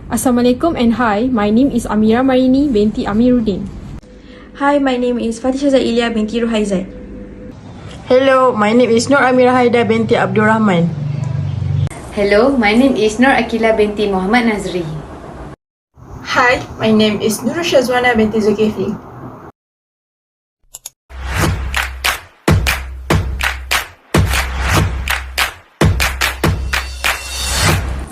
Assalamualaikum and hi, my name is Amira Marini binti Amiruddin. Hi, my name is Fatisha Zailia binti Ruhaizat. Hello, my name is Nur Amira Haida binti Abdul Rahman. Hello, my name is Nur Akila binti Muhammad Nazri. Hi, my name is Nur Shazwana binti Zulkifli.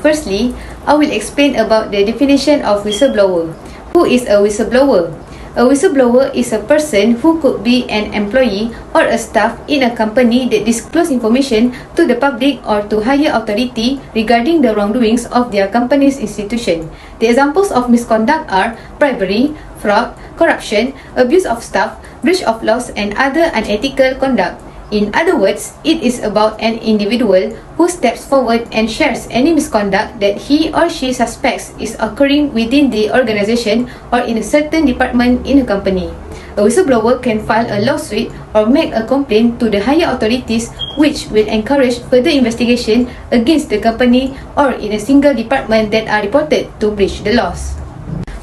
Firstly, I will explain about the definition of whistleblower. Who is a whistleblower? A whistleblower is a person who could be an employee or a staff in a company that disclose information to the public or to higher authority regarding the wrongdoings of their company's institution. The examples of misconduct are bribery, fraud, corruption, abuse of staff, breach of laws, and other unethical conduct. In other words, it is about an individual who steps forward and shares any misconduct that he or she suspects is occurring within the organization or in a certain department in a company. A whistleblower can file a lawsuit or make a complaint to the higher authorities, which will encourage further investigation against the company or in a single department that are reported to breach the laws.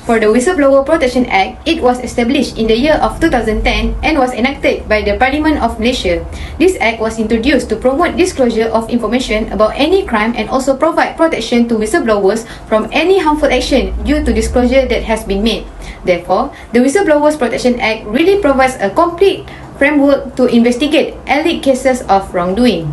For the Whistleblower Protection Act, it was established in the year of 2010 and was enacted by the Parliament of Malaysia. This act was introduced to promote disclosure of information about any crime and also provide protection to whistleblowers from any harmful action due to disclosure that has been made. Therefore, the Whistleblowers Protection Act really provides a complete framework to investigate alleged cases of wrongdoing.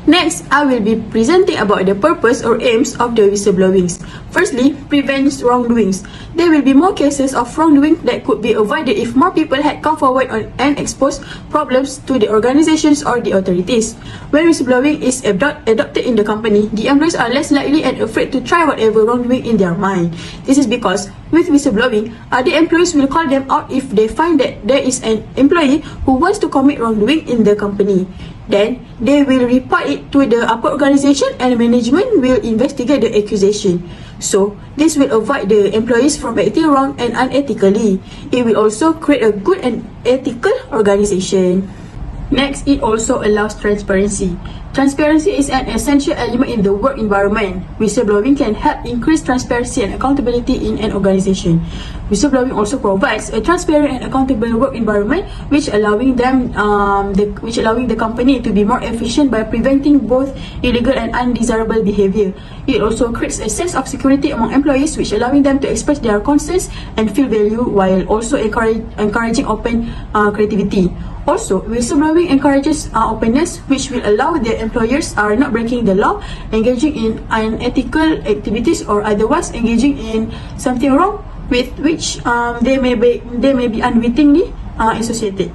Next, I will be presenting about the purpose or aims of the whistleblowing. Firstly, prevents wrongdoings. There will be more cases of wrongdoing that could be avoided if more people had come forward and exposed problems to the organizations or the authorities. When whistleblowing is adopted in the company, the employees are less likely and afraid to try whatever wrongdoing in their mind. This is because with whistleblowing, the employees will call them out if they find that there is an employee who wants to commit wrongdoing in the company. Then, they will report it to the upper organization and management will investigate the accusation. So, this will avoid the employees from acting wrong and unethically. It will also create a good and ethical organization. Next, it also allows transparency. Transparency is an essential element in the work environment. Whistleblowing can help increase transparency and accountability in an organization. Whistleblowing also provides a transparent and accountable work environment, which allowing the company to be more efficient by preventing both illegal and undesirable behavior. It also creates a sense of security among employees, which allowing them to express their concerns and feel value while also encouraging open creativity. Also, whistleblowing encourages openness, which will allow the employers are not breaking the law, engaging in unethical activities, or otherwise engaging in something wrong with which they may be unwittingly associated.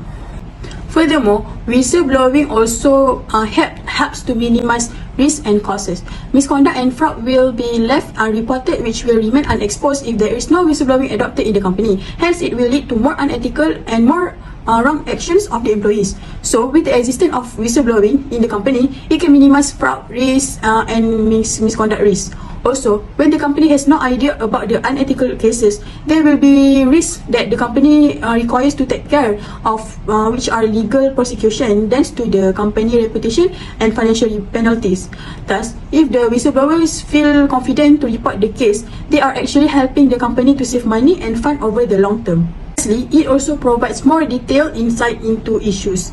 Furthermore, whistleblowing also helps to minimize risks and costs. Misconduct and fraud will be left unreported, which will remain unexposed if there is no whistleblowing adopted in the company. Hence, it will lead to more unethical and more wrong actions of the employees. So, with the existence of whistleblowing in the company, it can minimize fraud risk and misconduct risk. Also, when the company has no idea about the unethical cases, there will be risks that the company requires to take care of, which are legal prosecution, thanks to the company reputation and financial penalties. Thus, if the whistleblowers feel confident to report the case, they are actually helping the company to save money and fund over the long term. Lastly, it also provides more detailed insight into issues.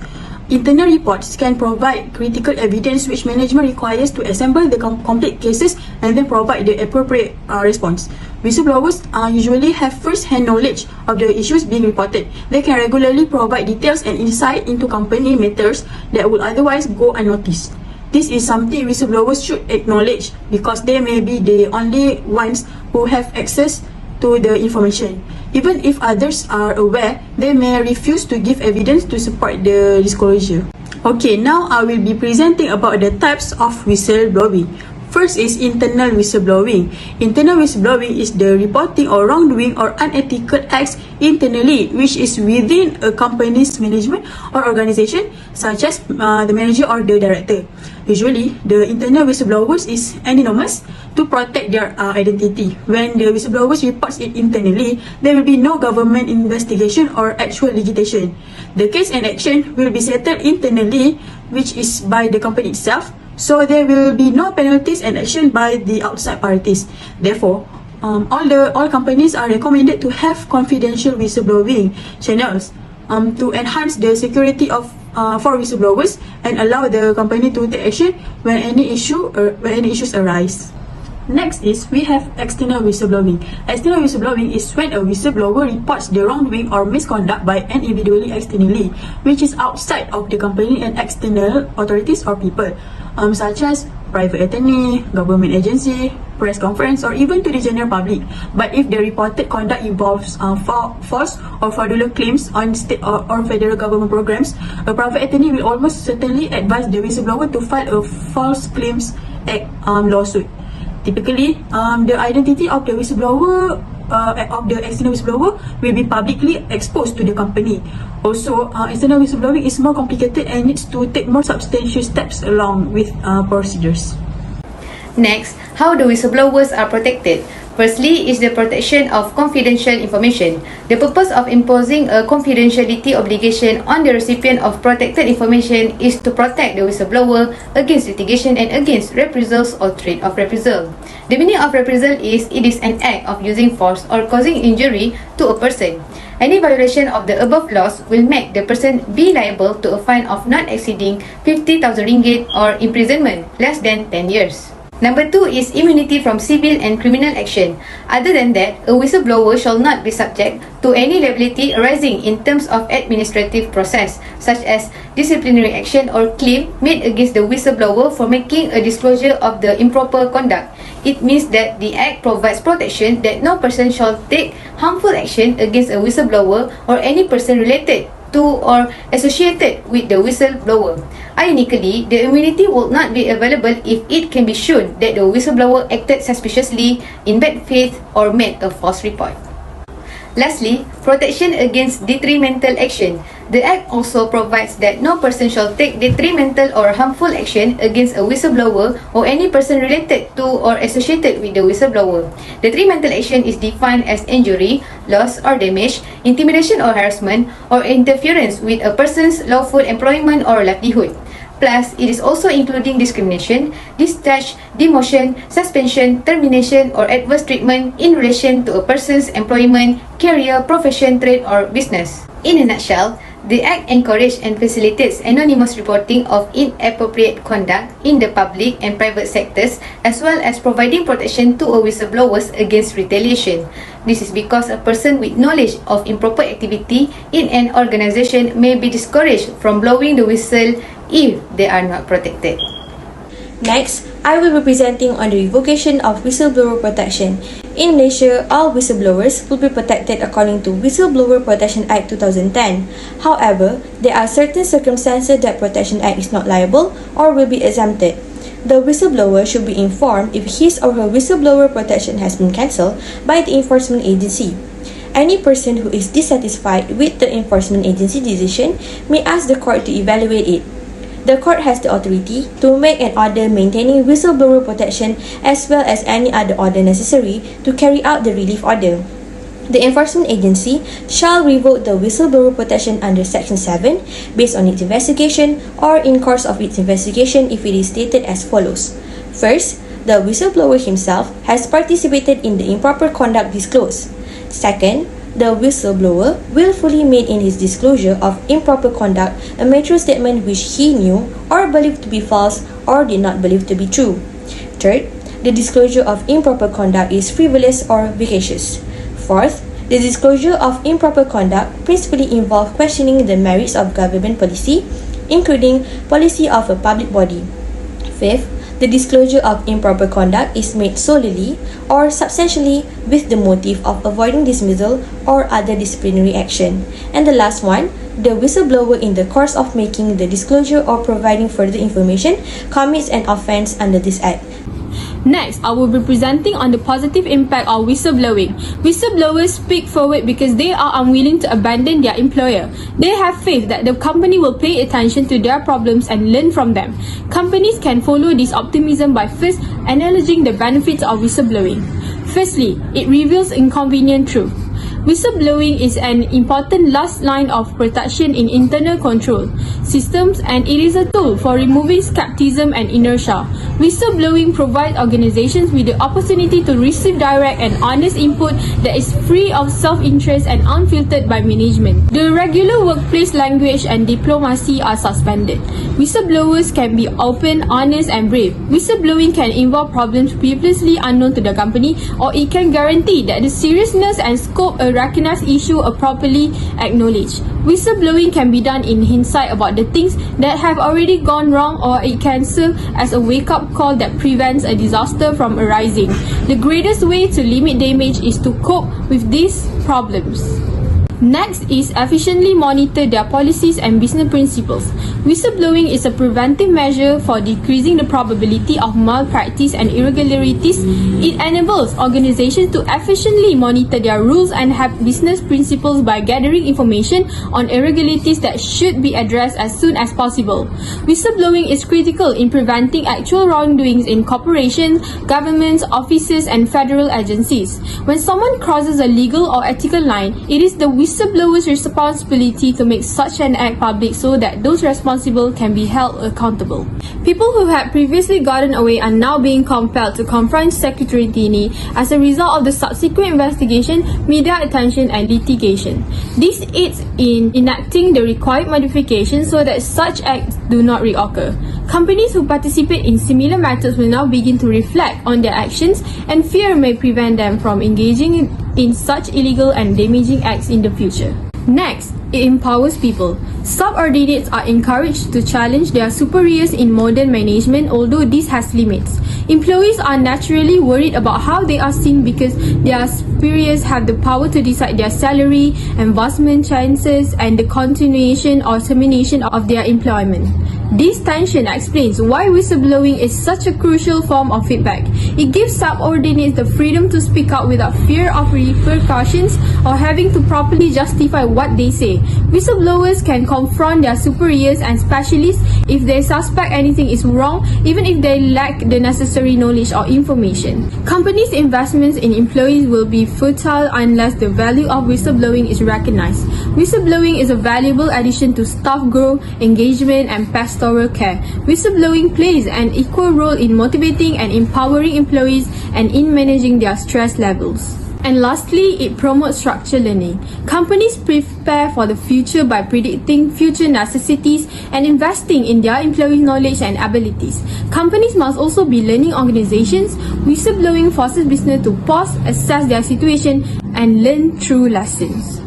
Internal reports can provide critical evidence which management requires to assemble the complete cases and then provide the appropriate response. Whistleblowers usually have first-hand knowledge of the issues being reported. They can regularly provide details and insight into company matters that would otherwise go unnoticed. This is something whistleblowers should acknowledge because they may be the only ones who have access to the information. Even if others are aware, they may refuse to give evidence to support the disclosure. Okay, now I will be presenting about the types of whistleblowing. First is internal whistleblowing. Internal whistleblowing is the reporting or wrongdoing or unethical acts internally, which is within a company's management or organization, such as the manager or the director. Usually, the internal whistleblowers is anonymous to protect their identity. When the whistleblowers reports it internally, there will be no government investigation or actual litigation. The case and action will be settled internally, which is by the company itself. So there will be no penalties and action by the outside parties. Therefore, all companies are recommended to have confidential whistleblowing channels to enhance the security of for whistleblowers and allow the company to take action when any issues arise. Next is we have external whistleblowing. External whistleblowing is when a whistleblower reports the wrongdoing or misconduct by an individual externally, which is outside of the company and external authorities or people, such as private attorney, government agency, press conference, or even to the general public. But if the reported conduct involves false or fraudulent claims on state or federal government programs, a private attorney will almost certainly advise the whistleblower to file a false claims act lawsuit. Typically, the identity of the whistleblower, of the external whistleblower, will be publicly exposed to the company. Also, external whistleblowing is more complicated and needs to take more substantial steps along with procedures. Next, how the whistleblowers are protected. Firstly is the protection of confidential information. The purpose of imposing a confidentiality obligation on the recipient of protected information is to protect the whistleblower against litigation and against reprisals or threat of reprisal. The meaning of reprisal is it is an act of using force or causing injury to a person. Any violation of the above laws will make the person be liable to a fine of not exceeding 50,000 ringgit or imprisonment less than 10 years. Number 2 is immunity from civil and criminal action. Other than that, a whistleblower shall not be subject to any liability arising in terms of administrative process, such as disciplinary action or claim made against the whistleblower for making a disclosure of the improper conduct. It means that the Act provides protection that no person shall take harmful action against a whistleblower or any person related to or associated with the whistleblower. Ironically, the immunity will not be available if it can be shown that the whistleblower acted suspiciously, in bad faith, or made a false report. Lastly, protection against detrimental action. The Act also provides that no person shall take detrimental or harmful action against a whistleblower or any person related to or associated with the whistleblower. Detrimental action is defined as injury, loss or damage, intimidation or harassment, or interference with a person's lawful employment or livelihood. Plus, it is also including discrimination, discharge, demotion, suspension, termination, or adverse treatment in relation to a person's employment, career, profession, trade, or business. In a nutshell, the Act encourages and facilitates anonymous reporting of inappropriate conduct in the public and private sectors, as well as providing protection to whistleblowers against retaliation. This is because a person with knowledge of improper activity in an organization may be discouraged from blowing the whistle if they are not protected. Next, I will be presenting on the revocation of whistleblower protection. In Malaysia, all whistleblowers will be protected according to Whistleblower Protection Act 2010. However, there are certain circumstances that Protection Act is not liable or will be exempted. The whistleblower should be informed if his or her whistleblower protection has been cancelled by the enforcement agency. Any person who is dissatisfied with the enforcement agency decision may ask the court to evaluate it. The court has the authority to make an order maintaining whistleblower protection as well as any other order necessary to carry out the relief order. The enforcement agency shall revoke the whistleblower protection under Section 7 based on its investigation or in course of its investigation if it is stated as follows. First, the whistleblower himself has participated in the improper conduct disclosed. Second, the whistleblower willfully made in his disclosure of improper conduct a material statement which he knew or believed to be false or did not believe to be true. Third, the disclosure of improper conduct is frivolous or vexatious. Fourth, the disclosure of improper conduct principally involves questioning the merits of government policy, including policy of a public body. Fifth, the disclosure of improper conduct is made solely or substantially with the motive of avoiding dismissal or other disciplinary action. And the last one, the whistleblower in the course of making the disclosure or providing further information commits an offence under this Act. Next, I will be presenting on the positive impact of whistleblowing. Whistleblowers speak forward because they are unwilling to abandon their employer. They have faith that the company will pay attention to their problems and learn from them. Companies can follow this optimism by first acknowledging the benefits of whistleblowing. Firstly, it reveals inconvenient truth. Whistleblowing is an important last line of protection in internal control systems, and it is a tool for removing skepticism and inertia. Whistleblowing provides organizations with the opportunity to receive direct and honest input that is free of self-interest and unfiltered by management. The regular workplace language and diplomacy are suspended. Whistleblowers can be open, honest, and brave. Whistleblowing can involve problems previously unknown to the company, or it can guarantee that the seriousness and scope of a recognized issue are properly acknowledged. Whistleblowing can be done in hindsight about the things that have already gone wrong, or it can serve as a wake-up call that prevents a disaster from arising. The greatest way to limit damage is to cope with these problems. Next is efficiently monitor their policies and business principles. Whistleblowing is a preventive measure for decreasing the probability of malpractice and irregularities. It enables organizations to efficiently monitor their rules and have business principles by gathering information on irregularities that should be addressed as soon as possible. Whistleblowing is critical in preventing actual wrongdoings in corporations, governments, offices, and federal agencies. When someone crosses a legal or ethical line, it is the whistleblower's responsibility to make such an act public so that those responsible can be held accountable. People who had previously gotten away are now being compelled to confront Secretary Tini as a result of the subsequent investigation, media attention, and litigation. This aids in enacting the required modifications so that such acts do not reoccur. Companies who participate in similar matters will now begin to reflect on their actions, and fear may prevent them from engaging in such illegal and damaging acts in the future. Next, it empowers people. Subordinates are encouraged to challenge their superiors in modern management, although this has limits. Employees are naturally worried about how they are seen because their superiors have the power to decide their salary, advancement chances, and the continuation or termination of their employment. This tension explains why whistleblowing is such a crucial form of feedback. It gives subordinates the freedom to speak out without fear of repercussions or having to properly justify what they say. Whistleblowers can confront their superiors and specialists if they suspect anything is wrong, even if they lack the necessary knowledge or information. Companies' investments in employees will be futile unless the value of whistleblowing is recognized. Whistleblowing is a valuable addition to staff growth, engagement, and pastoral care. Whistleblowing plays an equal role in motivating and empowering employees and in managing their stress levels. And lastly, it promotes structured learning. Companies prepare for the future by predicting future necessities and investing in their employees' knowledge and abilities. Companies must also be learning organizations. Whistleblowing forces business to pause, assess their situation, and learn through lessons.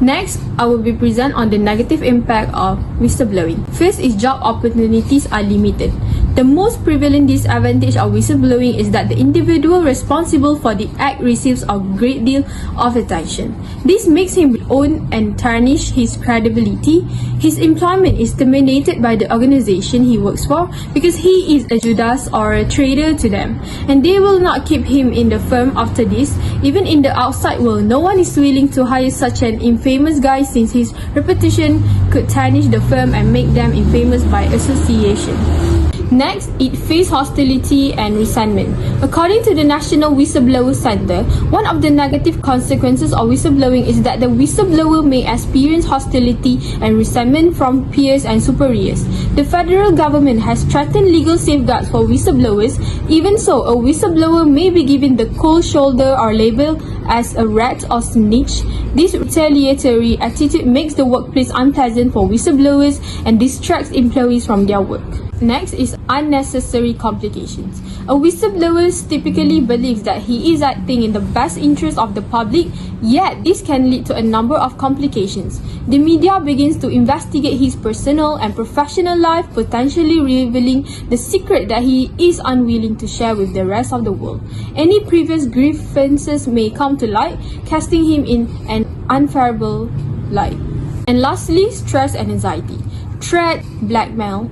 Next, I will be present on the negative impact of whistleblowing. First is job opportunities are limited. The most prevalent disadvantage of whistleblowing is that the individual responsible for the act receives a great deal of attention. This makes him own and tarnish his credibility. His employment is terminated by the organization he works for because he is a Judas or a traitor to them, and they will not keep him in the firm after this. Even in the outside world, no one is willing to hire such an infamous guy since his reputation could tarnish the firm and make them infamous by association. Next, it faces hostility and resentment. According to the National Whistleblower Center, one of the negative consequences of whistleblowing is that the whistleblower may experience hostility and resentment from peers and superiors. The federal government has threatened legal safeguards for whistleblowers. Even so, a whistleblower may be given the cold shoulder or labeled as a rat or snitch. This retaliatory attitude makes the workplace unpleasant for whistleblowers and distracts employees from their work. Next is unnecessary complications. A whistleblower typically believes that he is acting in the best interest of the public, yet this can lead to a number of complications. The media begins to investigate his personal and professional life, potentially revealing the secret that he is unwilling to share with the rest of the world. Any previous grievances may come to light, casting him in an unfavorable light. And lastly, stress and anxiety. Threat, blackmail,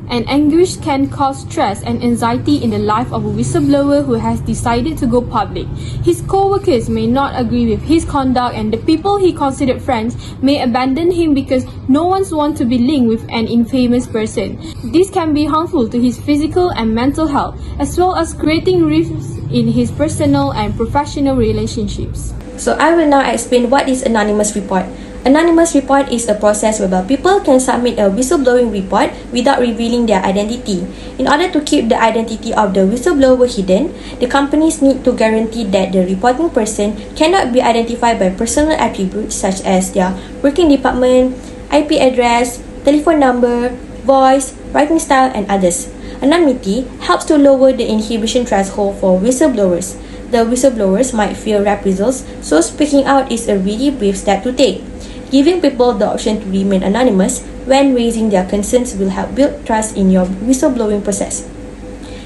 and anguish can cause stress and anxiety in the life of a whistleblower who has decided to go public. His co-workers may not agree with his conduct, and the people he considered friends may abandon him because no one wants to be linked with an infamous person. This can be harmful to his physical and mental health, as well as creating rifts in his personal and professional relationships. So I will now explain what is anonymous report. Anonymous report is a process whereby people can submit a whistleblowing report without revealing their identity. In order to keep the identity of the whistleblower hidden, the companies need to guarantee that the reporting person cannot be identified by personal attributes such as their working department, IP address, telephone number, voice, writing style, and others. Anonymity helps to lower the inhibition threshold for whistleblowers. The whistleblowers might fear reprisals, so speaking out is a really brave step to take. Giving people the option to remain anonymous when raising their concerns will help build trust in your whistleblowing process.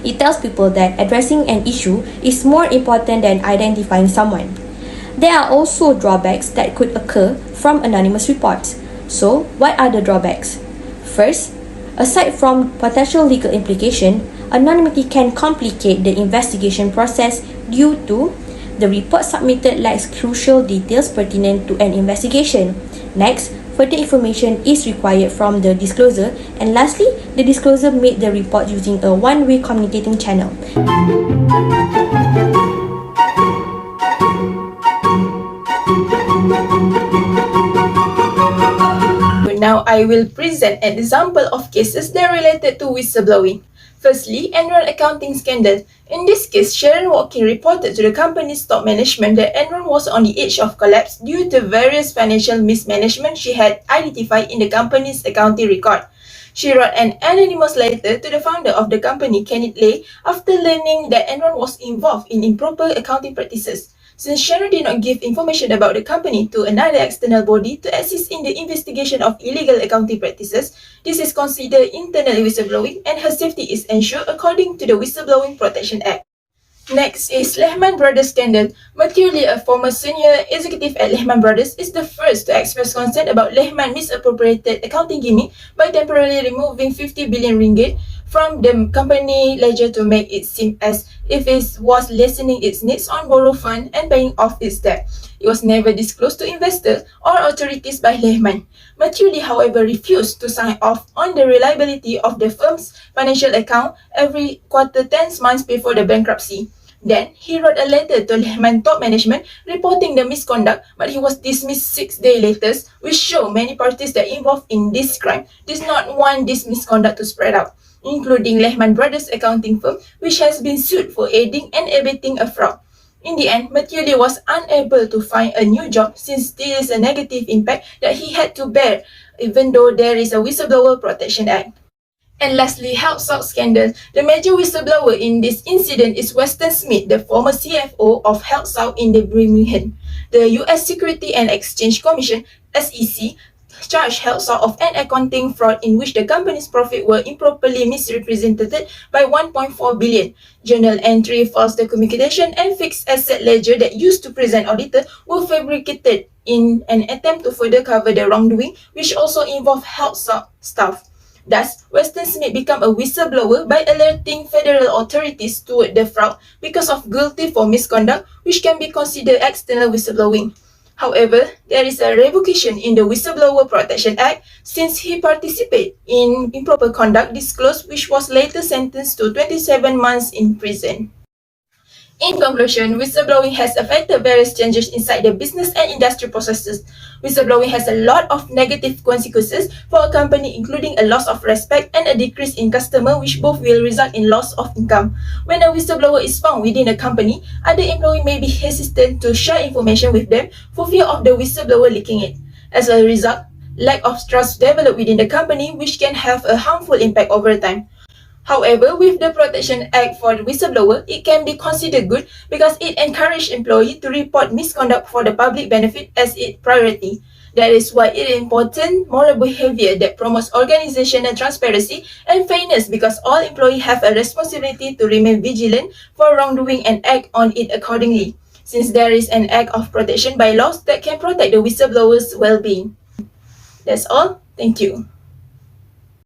It tells people that addressing an issue is more important than identifying someone. There are also drawbacks that could occur from anonymous reports. So, what are the drawbacks? First, aside from potential legal implication, anonymity can complicate the investigation process due to the report submitted lacks crucial details pertinent to an investigation. Next, further information is required from the disclosure. And lastly, the disclosure made the report using a one-way communicating channel. Now I will present an example of cases that are related to whistleblowing. Firstly, Enron accounting scandal. In this case, Sharon Walking reported to the company's top management that Enron was on the edge of collapse due to various financial mismanagement she had identified in the company's accounting record. She wrote an anonymous letter to the founder of the company, Kenneth Lay, after learning that Enron was involved in improper accounting practices. Since Sharon did not give information about the company to another external body to assist in the investigation of illegal accounting practices, this is considered internal whistleblowing and her safety is ensured according to the Whistleblowing Protection Act. Next is Lehman Brothers scandal. Materially, a former senior executive at Lehman Brothers is the first to express concern about Lehman misappropriated accounting gimmick by temporarily removing 50 billion ringgit from the company ledger to make it seem as if it was lessening its needs on borrow fund and paying off its debt. It was never disclosed to investors or authorities by Lehman. Materially, however, refused to sign off on the reliability of the firm's financial account every quarter 10 months before the bankruptcy. Then, he wrote a letter to Lehman top management reporting the misconduct, but he was dismissed 6 days later, which show many parties that involved in this crime did not want this misconduct to spread out, including Lehman Brothers accounting firm, which has been sued for aiding and abetting a fraud. In the end, Mathieu was unable to find a new job since there is a negative impact that he had to bear, even though there is a Whistleblower Protection Act. And lastly, health stock scandal. The major whistleblower in this incident is Weston Smith, the former CFO of Health South in the Birmingham. The US Security and Exchange Commission, SEC, charged Health South of an accounting fraud in which the company's profit were improperly misrepresented by 1.4 billion. Journal entry, false documentation, and fixed asset ledger that used to present auditor were fabricated in an attempt to further cover the wrongdoing, which also involved Health South staff. Thus, Weston Smith became a whistleblower by alerting federal authorities toward the fraud because of guilty for misconduct, which can be considered external whistleblowing. However, there is a revocation in the Whistleblower Protection Act since he participated in improper conduct disclosed, which was later sentenced to 27 months in prison. In conclusion, whistleblowing has affected various changes inside the business and industry processes. Whistleblowing has a lot of negative consequences for a company, including a loss of respect and a decrease in customer, which both will result in loss of income. When a whistleblower is found within a company, other employees may be hesitant to share information with them for fear of the whistleblower leaking it. As a result, lack of trust developed within the company, which can have a harmful impact over time. However, with the Protection Act for the whistleblower, it can be considered good because it encourages employees to report misconduct for the public benefit as its priority. That is why it is important moral behavior that promotes organizational transparency and fairness, because all employees have a responsibility to remain vigilant for wrongdoing and act on it accordingly, since there is an act of protection by laws that can protect the whistleblower's well-being. That's all. Thank you.